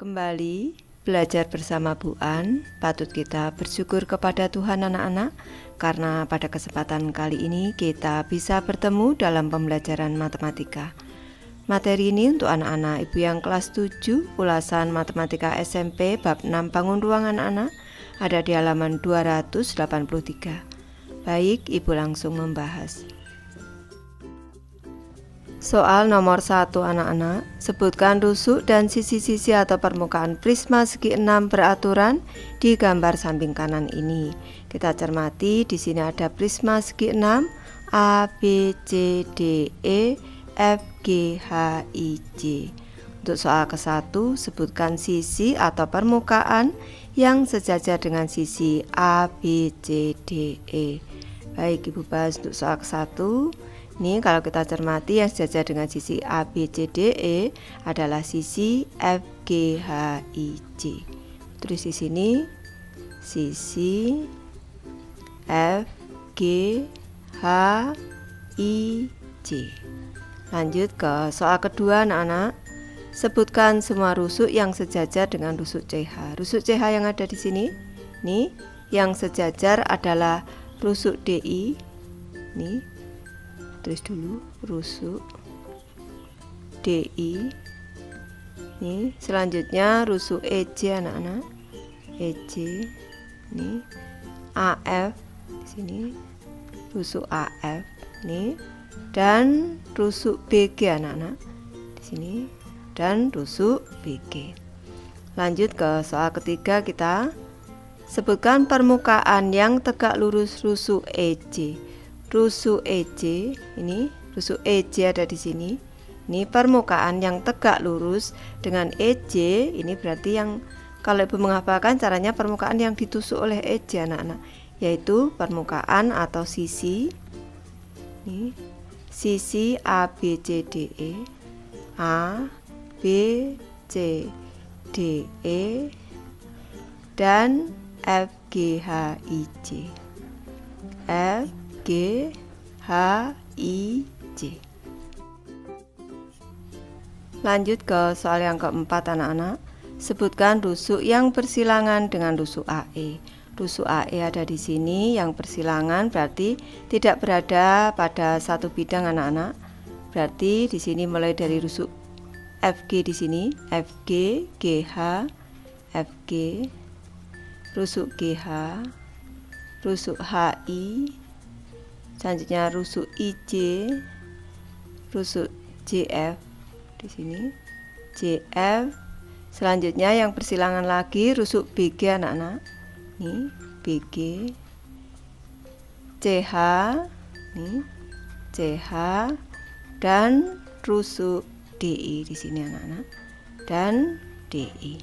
Kembali belajar bersama Bu An, patut kita bersyukur kepada Tuhan anak-anak, karena pada kesempatan kali ini kita bisa bertemu dalam pembelajaran matematika. Materi ini untuk anak-anak ibu yang kelas 7, ulasan matematika SMP bab 6 bangun ruang anak-anak, ada di halaman 283. Baik, ibu langsung membahas. Soal nomor 1 anak-anak, sebutkan rusuk dan sisi-sisi atau permukaan prisma segi 6 beraturan di gambar samping kanan ini. Kita cermati, di sini ada prisma segi 6 A, B, C, D, E, F, G, H, I, J. Untuk soal ke-1, sebutkan sisi atau permukaan yang sejajar dengan sisi A, B, C, D, E. Baik, ibu bahas untuk soal ke-1. Ini kalau kita cermati yang sejajar dengan sisi A, B, C, D, E adalah sisi F, G, H, I, J. Terus di sini sisi F, G, H, I, J. Lanjut ke soal kedua anak-anak. Sebutkan semua rusuk yang sejajar dengan rusuk CH. Rusuk CH yang ada di sini, nih, yang sejajar adalah rusuk DI. Nih, tulis dulu rusuk DI. Nih, selanjutnya rusuk EJ anak-anak. EJ. Nih, AF di sini. Rusuk AF nih, dan rusuk BG anak-anak di sini, dan rusuk BG. Lanjut ke soal ketiga, kita sebutkan permukaan yang tegak lurus rusuk EJ. Rusuk EJ ini, rusuk EJ ada di sini. Ini permukaan yang tegak lurus dengan EJ. Ini berarti yang kalau ibu menghafalkan caranya permukaan yang ditusuk oleh EJ anak-anak, yaitu permukaan atau sisi. Ini sisi A, B, C, D, E. A, B, C, D, E, dan F, G, H, I, J. F, G, H, I, J. Lanjut ke soal yang keempat anak-anak. Sebutkan rusuk yang bersilangan dengan rusuk AE. Rusuk AE ada di sini, yang bersilangan berarti tidak berada pada satu bidang anak-anak. Berarti di sini mulai dari rusuk FG di sini, FG, GH, FG, rusuk GH, rusuk HI, selanjutnya rusuk IJ, rusuk JF di sini, JF. Selanjutnya yang bersilangan lagi rusuk BG anak-anak. Nih, BG, CH, nih, CH, dan rusuk DI di sini anak-anak, dan DI.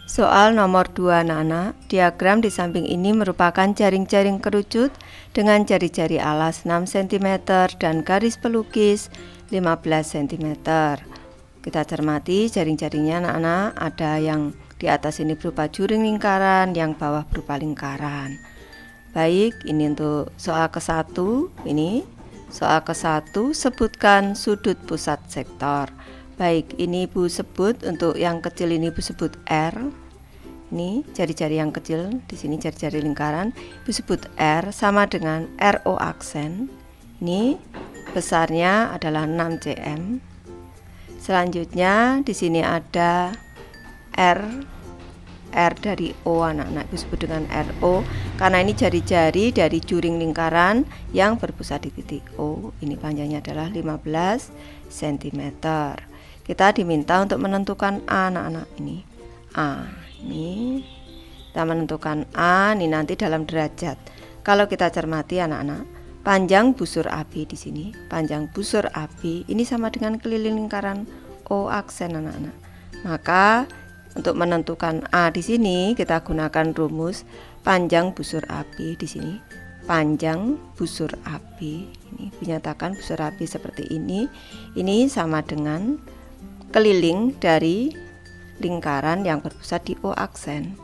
Soal nomor 2 anak-anak, diagram di samping ini merupakan jaring-jaring kerucut dengan jari-jari alas 6 cm dan garis pelukis 15 cm. Kita cermati jaring-jaringnya anak-anak, ada yang di atas ini berupa juring lingkaran, yang bawah berupa lingkaran. Baik, ini untuk soal ke-1. Ini soal ke-1, sebutkan sudut pusat sektor. Baik, ini ibu sebut untuk yang kecil ini ibu sebut R. Ini jari-jari yang kecil, di sini jari-jari lingkaran, ibu sebut R sama dengan RO aksen. Ini besarnya adalah 6 cm. Selanjutnya di sini ada R dari O anak-anak, ibu sebut dengan RO karena ini jari-jari dari juring lingkaran yang berpusat di titik O. Ini panjangnya adalah 15 cm. Kita diminta untuk menentukan A anak-anak, ini A. Ini kita menentukan A ini nanti dalam derajat. Kalau kita cermati anak-anak, panjang busur AB di sini, panjang busur AB ini sama dengan keliling lingkaran O aksen anak-anak. Maka untuk menentukan A di sini kita gunakan rumus panjang busur AB di sini. Panjang busur AB ini dinyatakan busur AB seperti ini. Ini sama dengan keliling dari lingkaran yang berpusat di O aksen.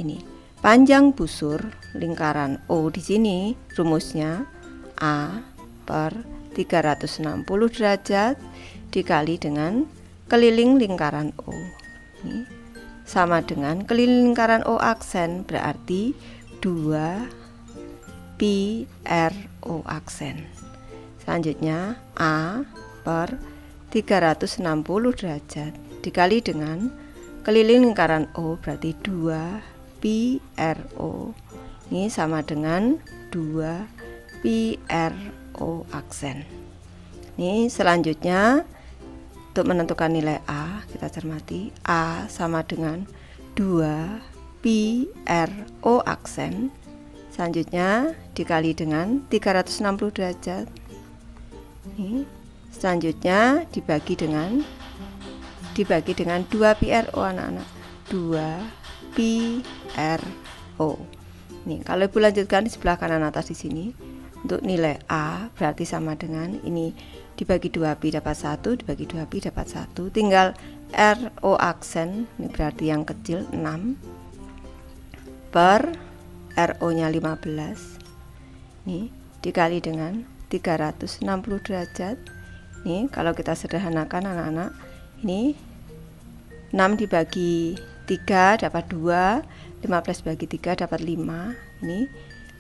Ini panjang busur lingkaran O di sini rumusnya A per 360 derajat dikali dengan keliling lingkaran O. Ini sama dengan keliling lingkaran O aksen, berarti 2 pi r O aksen. Selanjutnya A per 360 derajat dikali dengan keliling lingkaran O, berarti 2 pi r O. Ini sama dengan 2 pi r O aksen. Ini selanjutnya untuk menentukan nilai A, kita cermati A sama dengan 2 pi r O aksen. Selanjutnya dikali dengan 360 derajat. Ini selanjutnya dibagi dengan 2 pi r O anak-anak. 2 pi r O. Nih, kalau Ibu lanjutkan di sebelah kanan atas di sini, untuk nilai A berarti sama dengan ini dibagi 2 pi dapat 1, dibagi 2 pi dapat 1. Tinggal r O aksen, ini berarti yang kecil 6 per r O nya 15. Nih, dikali dengan 360 derajat. Nih, kalau kita sederhanakan anak-anak, ini 6 dibagi 3 dapat 2, 15 bagi 3 dapat 5. Ini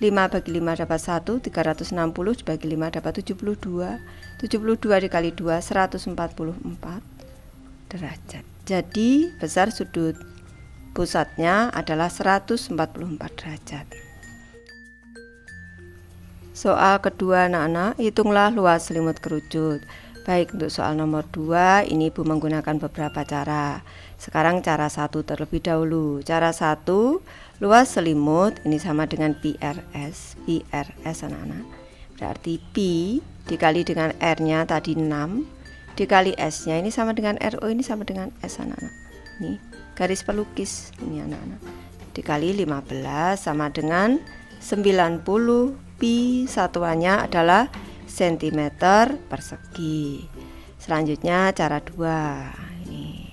5 bagi 5 dapat 1, 360 dibagi 5 dapat 72. 72 dikali 2, 144 derajat. Jadi besar sudut pusatnya adalah 144 derajat. Soal kedua anak-anak, hitunglah luas selimut kerucut. Baik, untuk soal nomor 2 ini Ibu menggunakan beberapa cara. Sekarang cara 1 terlebih dahulu. Cara 1, luas selimut ini sama dengan PRS. PRS anak-anak, berarti pi dikali dengan R nya tadi 6 dikali S nya ini sama dengan RO, ini sama dengan S anak-anak. Ini garis pelukis ini anak-anak, dikali 15 sama dengan 90. Pi satuannya adalah cm persegi. Selanjutnya cara 2. Ini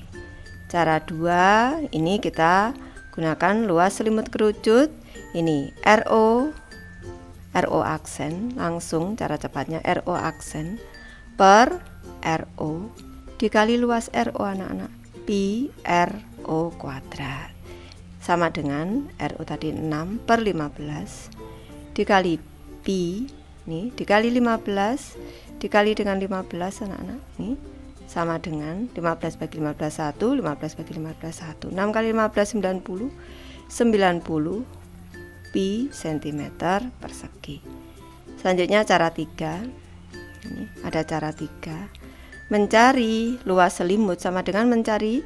cara 2 ini kita gunakan luas selimut kerucut. Ini RO aksen, langsung cara cepatnya RO aksen per RO dikali luas RO anak-anak, pi RO kuadrat sama dengan RO tadi 6 per 15 dikali pi, nih dikali 15 dikali dengan 15 anak-anak, nih sama dengan 15 bagi 15 1, 15 bagi 15 1, 6 kali 15 90 pi cm persegi. Selanjutnya cara 3. Ini ada cara 3. Mencari luas selimut sama dengan mencari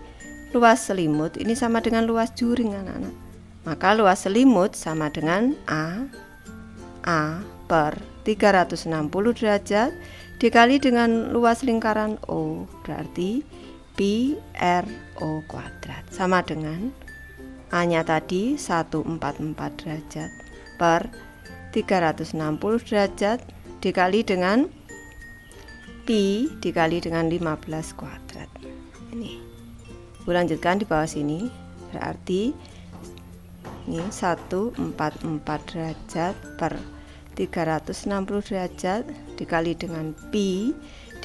luas selimut ini sama dengan luas juring anak-anak. Maka luas selimut sama dengan A per 360 derajat dikali dengan luas lingkaran O, berarti pi RO kuadrat sama dengan A nya tadi 144 derajat per 360 derajat dikali dengan pi dikali dengan 15 kuadrat. Ini Ibu lanjutkan di bawah sini, berarti ini 144 derajat per 360 derajat dikali dengan pi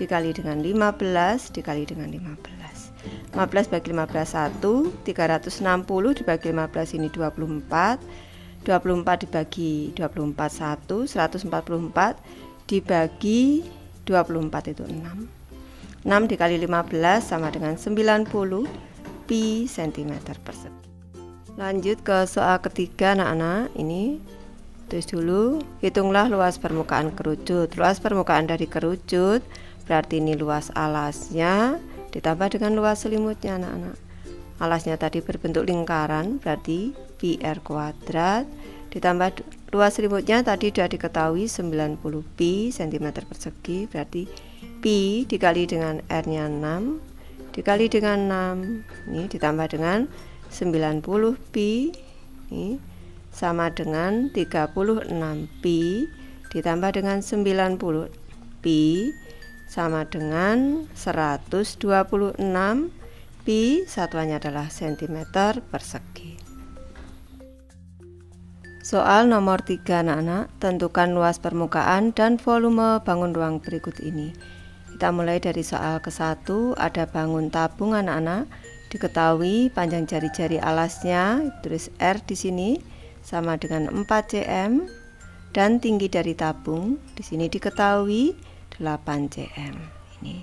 dikali dengan 15 dikali dengan 15. 15 bagi 15 1, 360 dibagi 15 ini 24, 24 dibagi 24 1, 144 dibagi 24 itu 6. 6 dikali 15 sama dengan 90 pi cm persegi. Lanjut ke soal ketiga anak-anak. Ini tulis dulu, hitunglah luas permukaan kerucut. Luas permukaan dari kerucut berarti ini luas alasnya ditambah dengan luas selimutnya anak-anak. Alasnya tadi berbentuk lingkaran, berarti pi r kuadrat ditambah luas selimutnya tadi sudah diketahui 90 pi cm persegi, berarti pi dikali dengan r nya 6 dikali dengan 6 ini ditambah dengan 90 pi ini sama dengan 36 pi ditambah dengan 90 pi sama dengan 126 pi, satuannya adalah cm persegi. Soal nomor 3 anak-anak, tentukan luas permukaan dan volume bangun ruang berikut ini. Kita mulai dari soal ke-1, ada bangun tabung anak-anak. Diketahui panjang jari-jari alasnya, tulis R di sini sama dengan 4 cm dan tinggi dari tabung di sini diketahui 8 cm. Ini.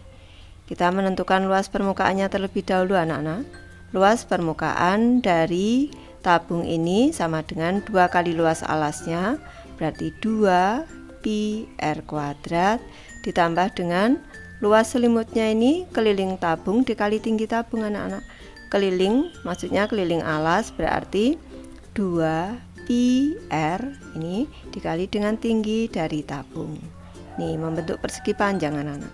Kita menentukan luas permukaannya terlebih dahulu anak-anak. Luas permukaan dari tabung ini sama dengan 2 kali luas alasnya, berarti 2 pi R kuadrat ditambah dengan luas selimutnya ini keliling tabung dikali tinggi tabung anak-anak. Keliling maksudnya keliling alas berarti 2 pi R ini dikali dengan tinggi dari tabung. Ini membentuk persegi panjang anak-anak.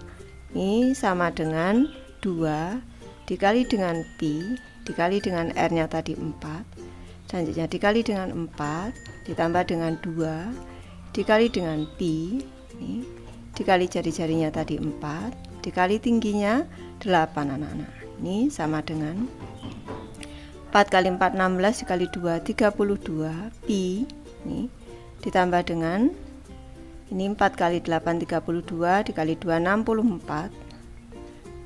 Ini sama dengan 2 dikali dengan pi dikali dengan R nya tadi 4. Selanjutnya dikali dengan 4 ditambah dengan 2 dikali dengan pi ini, dikali jari-jarinya tadi 4 dikali tingginya 8 anak-anak. Ini sama dengan 4 kali 4 16 dikali 2 32 pi ini ditambah dengan ini 4 kali 8 32 dikali 2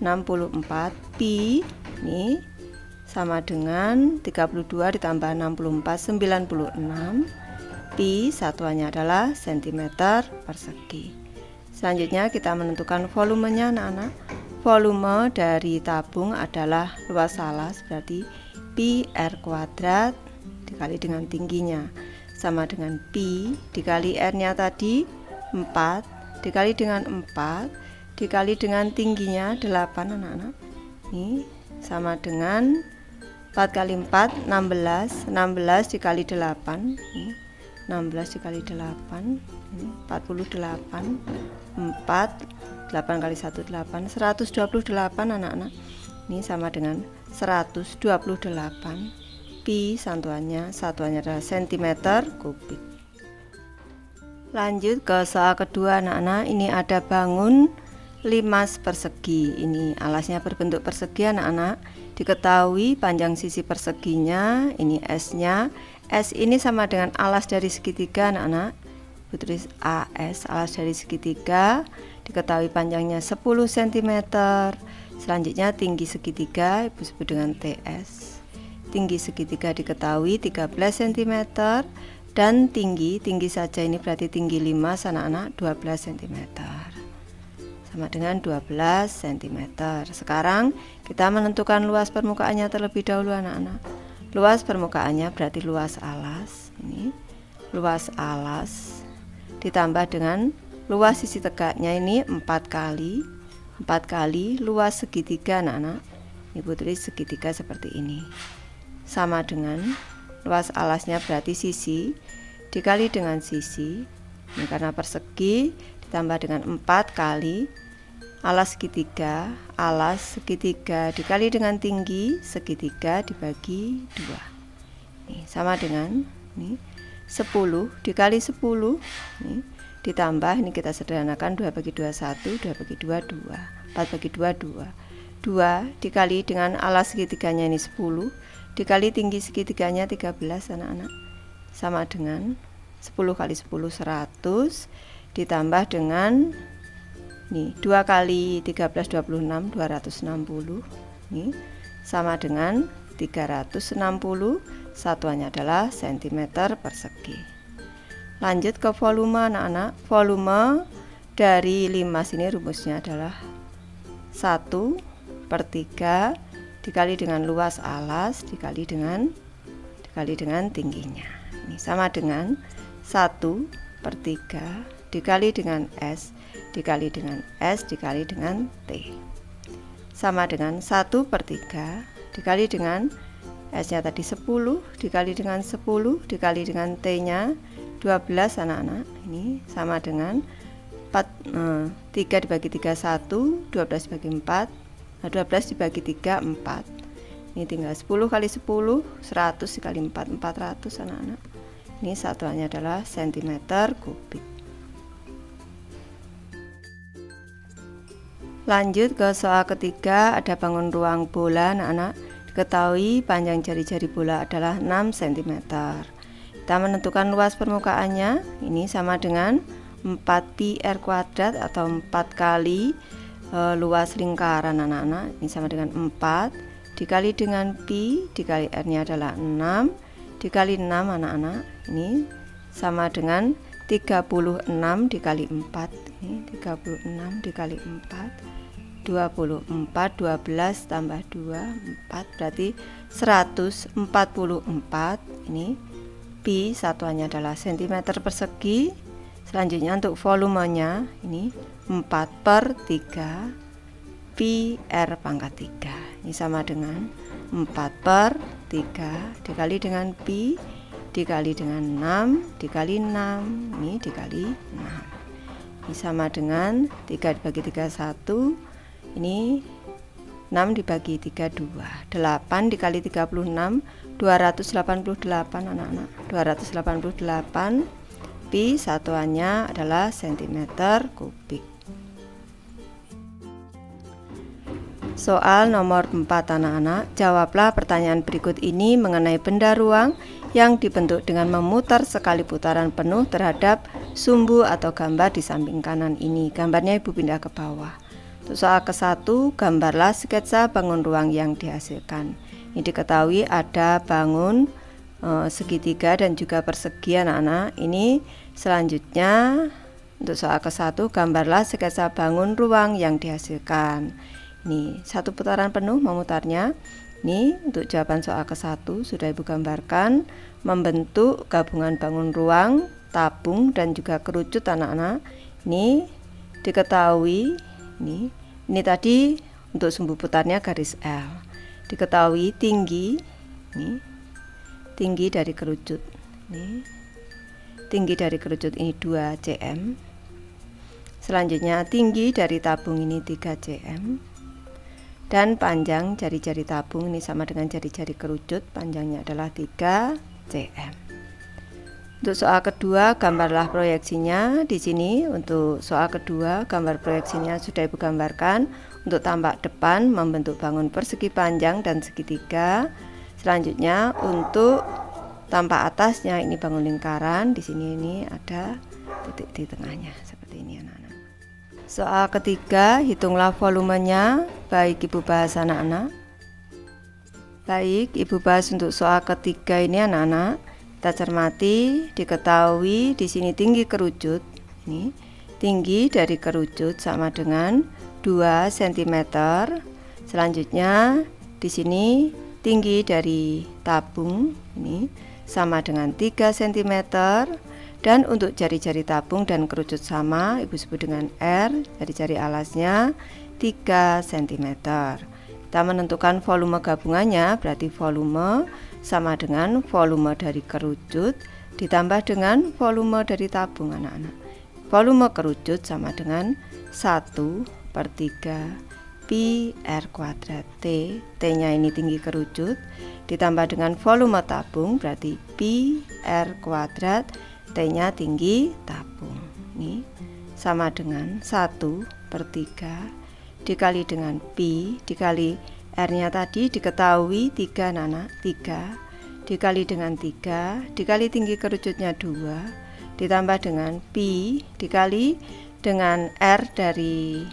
64 pi ini sama dengan 32 ditambah 64 96 pi satuannya adalah cm persegi. Selanjutnya kita menentukan volumenya anak-anak. Volume dari tabung adalah luas alas berarti pi R kuadrat dikali dengan tingginya sama dengan pi dikali R nya tadi 4 dikali dengan 4 dikali dengan tingginya 8 anak-anak. Ini sama dengan 4 kali 4 16 dikali 8 ini 16 dikali 8 ini 48 4 8 kali 1 8 128 anak-anak. Ini sama dengan 128 pi satuannya adalah cm kubik. Lanjut ke soal kedua anak-anak. Ini ada bangun limas persegi. Ini alasnya berbentuk persegi anak-anak. Diketahui panjang sisi perseginya ini S nya. S ini sama dengan alas dari segitiga anak-anak. Tulis AS, alas dari segitiga. Diketahui panjangnya 10 cm. Selanjutnya tinggi segitiga Ibu sebut dengan TS. Tinggi segitiga diketahui 13 cm dan tinggi saja ini berarti tinggi 5 anak-anak 12 cm. Sama dengan 12 cm. Sekarang kita menentukan luas permukaannya terlebih dahulu anak-anak. Luas permukaannya berarti luas alas. Ini luas alas ditambah dengan luas sisi tegaknya ini 4 kali luas segitiga anak-anak. Ibu tulis segitiga seperti ini. Sama dengan luas alasnya berarti sisi dikali dengan sisi. Ini karena persegi ditambah dengan 4 kali alas segitiga dikali dengan tinggi segitiga dibagi 2. Ini sama dengan ini 10 dikali 10 ini ditambah ini kita sederhanakan 2 bagi 2 1 2 bagi 2 2 4 bagi 2 2 2 dikali dengan alas segitiganya ini 10 dikali tinggi segitiganya 13 anak-anak sama dengan 10 kali 10 100 ditambah dengan nih 2 kali 13 26 260 nih sama dengan 360 satuannya adalah cm persegi. Lanjut ke volume anak-anak. Volume dari limas ini rumusnya adalah 1/3 dikali dengan luas alas dikali dengan tingginya. Ini sama dengan 1/3 dikali dengan S dikali dengan S dikali dengan T. Sama dengan 1/3 dikali dengan S nya tadi 10 dikali dengan 10 dikali dengan T nya 12 anak-anak. Ini sama dengan 3 dibagi 3 1 12 dibagi 4 12 dibagi 3 4. Ini tinggal 10 kali 10 100 dikali 4 400 anak-anak. Ini satuannya adalah cm kubik. Lanjut ke soal ketiga, ada bangun ruang bola anak-anak. Diketahui panjang jari-jari bola adalah 6 cm. Kita menentukan luas permukaannya. Ini sama dengan 4 pi R kuadrat atau 4 kali luas lingkaran anak-anak, ini sama dengan 4 dikali dengan pi dikali R-nya adalah 6 dikali 6 anak-anak, ini sama dengan 36 dikali 4, ini 36 dikali 4 24, 12 tambah 2 4 berarti 144. Ini pi satuannya adalah cm persegi. Selanjutnya untuk volumenya ini 4/3 pi r pangkat 3, ini sama dengan 4/3 dikali dengan pi dikali dengan 6 dikali 6, ini dikali 6, ini sama dengan 3 dibagi 3 1, ini 6 dibagi 3 2, 8 dikali 36 288 anak-anak, 288 pi satuannya adalah cm kubik. Soal nomor 4 anak-anak, jawablah pertanyaan berikut ini mengenai benda ruang yang dibentuk dengan memutar sekali putaran penuh terhadap sumbu atau gambar di samping kanan ini. Gambarnya Ibu pindah ke bawah. Untuk soal ke-1, gambarlah sketsa bangun ruang yang dihasilkan. Ini diketahui ada bangun segitiga dan juga persegi anak-anak. Ini selanjutnya untuk soal ke-1, gambarlah sketsa bangun ruang yang dihasilkan. Ini satu putaran penuh memutarnya. Ini untuk jawaban soal ke-1 sudah Ibu gambarkan, membentuk gabungan bangun ruang, tabung dan juga kerucut anak-anak. Ini diketahui ini tadi untuk sumbu putarnya garis L. Diketahui tinggi tinggi dari kerucut. Tinggi dari kerucut ini 2 cm. Selanjutnya tinggi dari tabung ini 3 cm. Dan panjang jari-jari tabung ini sama dengan jari-jari kerucut, panjangnya adalah 3 cm. Untuk soal kedua, gambarlah proyeksinya. Di sini untuk soal kedua, gambar proyeksinya sudah Ibu gambarkan. Untuk tampak depan membentuk bangun persegi panjang dan segitiga. Selanjutnya untuk tampak atasnya ini bangun lingkaran. Di sini ini ada titik di tengahnya seperti ini anak-anak. Soal ketiga, hitunglah volumenya. Baik Ibu bahas anak-anak. Baik, Ibu bahas untuk soal ketiga ini anak-anak. Kita cermati, diketahui di sini tinggi kerucut. Ini tinggi dari kerucut sama dengan 2 cm. Selanjutnya di sini tinggi dari tabung ini sama dengan 3 cm. Dan untuk jari-jari tabung dan kerucut sama, Ibu sebut dengan R, jari-jari alasnya 3 cm. Kita menentukan volume gabungannya, berarti volume sama dengan volume dari kerucut ditambah dengan volume dari tabung anak-anak. Volume kerucut sama dengan 1/3 pi r kuadrat T. T-nya ini tinggi kerucut ditambah dengan volume tabung berarti pi r kuadrat, T-nya tinggi tabung. Ini sama dengan 1/3 dikali dengan pi dikali R-nya tadi diketahui 3 anak-anak, 3 dikali dengan 3 dikali tinggi kerucutnya 2 ditambah dengan pi dikali dengan R dari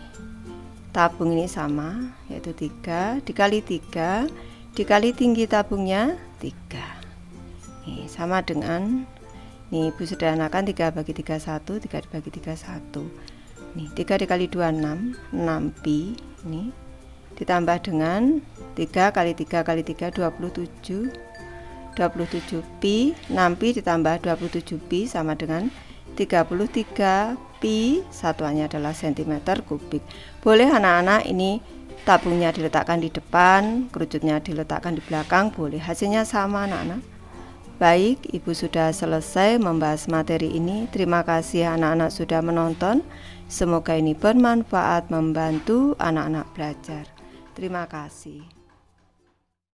tabung ini sama, yaitu 3 dikali 3 dikali tinggi tabungnya 3. Ini sama dengan, nih Ibu sederhanakan, 3 bagi 3 1, 3 dibagi 3 1. Nih 3 dikali 2 6 pi. Ini ditambah dengan 3 kali 3 kali 3 27 pi, 6 pi ditambah 27 pi sama dengan 33 pi, satuannya adalah cm kubik. Boleh anak-anak ini tabungnya diletakkan di depan, kerucutnya diletakkan di belakang, boleh, hasilnya sama anak-anak. Baik, Ibu sudah selesai membahas materi ini. Terima kasih anak-anak sudah menonton. Semoga ini bermanfaat membantu anak-anak belajar. Terima kasih.